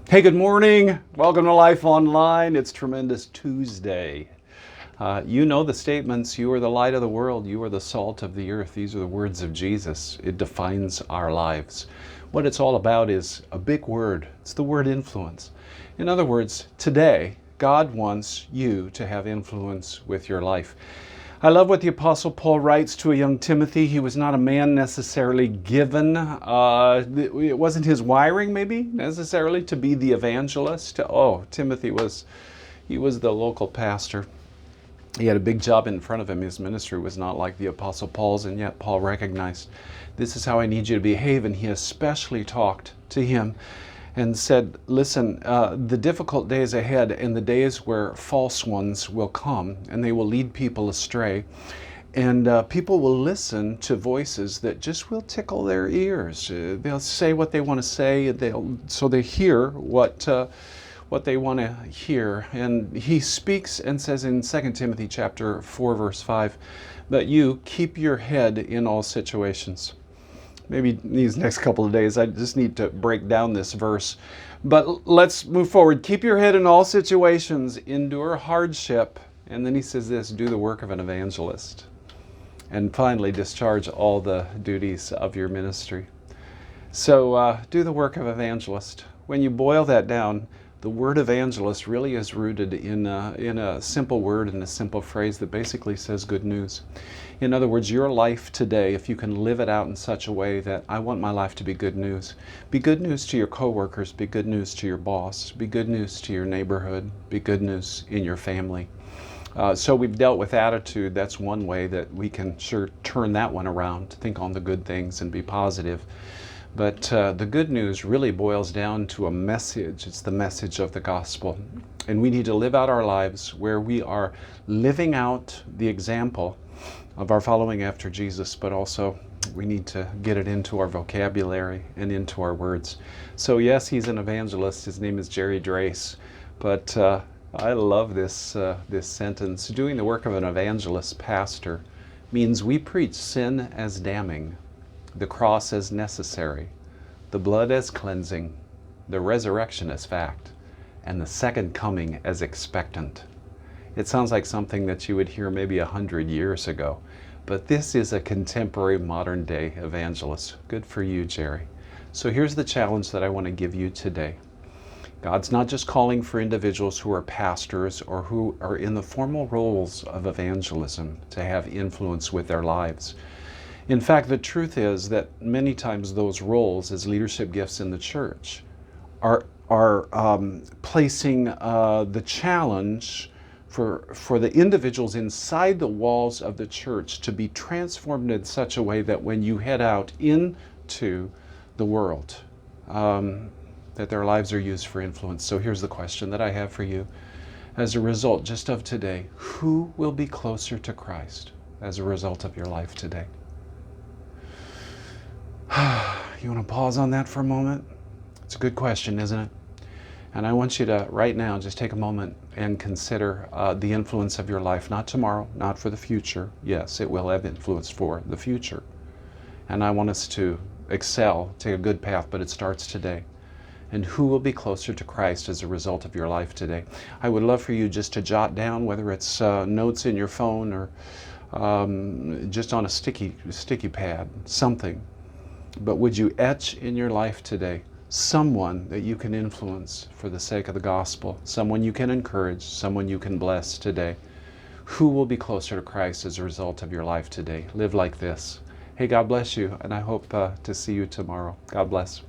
Hey, good morning. Welcome to Life Online. It's Tremendous Tuesday. You know the statements. You are the light of the world. You are the salt of the earth. These are the words of Jesus. It defines our lives. What it's all about is a big word. It's the word influence. In other words, today, God wants you to have influence with your life. I love what the Apostle Paul writes to a young Timothy. He was not a man necessarily given. It wasn't his wiring, maybe, necessarily to be the evangelist. Oh, Timothy he was the local pastor. He had a big job in front of him. His ministry was not like the Apostle Paul's, and yet Paul recognized, this is how I need you to behave. And he especially talked to him and said, listen, the difficult days ahead and the days where false ones will come and they will lead people astray. And people will listen to voices that just will tickle their ears. They'll say what they want to say, so they hear what they want to hear. And he speaks and says in 2 Timothy chapter 4, verse 5, that you keep your head in all situations. Maybe these next couple of days I just need to break down this verse. But let's move forward. Keep your head in all situations, endure hardship. And then he says this, do the work of an evangelist. And finally, discharge all the duties of your ministry. So do the work of evangelist. When you boil that down, the word evangelist really is rooted in a simple word, in a simple phrase that basically says good news. In other words, your life today, if you can live it out in such a way that I want my life to be good news. Be good news to your coworkers, be good news to your boss, be good news to your neighborhood, be good news in your family. So we've dealt with attitude. That's one way that we can sure turn that one around, think on the good things and be positive. But the good news really boils down to a message. It's the message of the gospel. And we need to live out our lives where we are living out the example of our following after Jesus, but also we need to get it into our vocabulary and into our words. So yes, he's an evangelist. His name is Jerry Drace. But I love this sentence. Doing the work of an evangelist pastor means we preach sin as damning, the cross as necessary, the blood as cleansing, the resurrection as fact, and the second coming as expectant. It sounds like something that you would hear maybe 100 years ago, but this is a contemporary modern day evangelist. Good for you, Jerry. So here's the challenge that I want to give you today. God's not just calling for individuals who are pastors or who are in the formal roles of evangelism to have influence with their lives. In fact, the truth is that many times those roles as leadership gifts in the church are placing the challenge for the individuals inside the walls of the church to be transformed in such a way that when you head out into the world, that their lives are used for influence. So here's the question that I have for you. As a result just of today, who will be closer to Christ as a result of your life today? You want to pause on that for a moment? It's a good question, isn't it? And I want you to, right now, just take a moment and consider the influence of your life, not tomorrow, not for the future. Yes, it will have influence for the future. And I want us to excel, take a good path, but it starts today. And who will be closer to Christ as a result of your life today? I would love for you just to jot down, whether it's notes in your phone or just on a sticky pad, something. But would you etch in your life today someone that you can influence for the sake of the gospel, someone you can encourage, someone you can bless today? Who will be closer to Christ as a result of your life today? Live like this. Hey, God bless you, and I hope to see you tomorrow. God bless.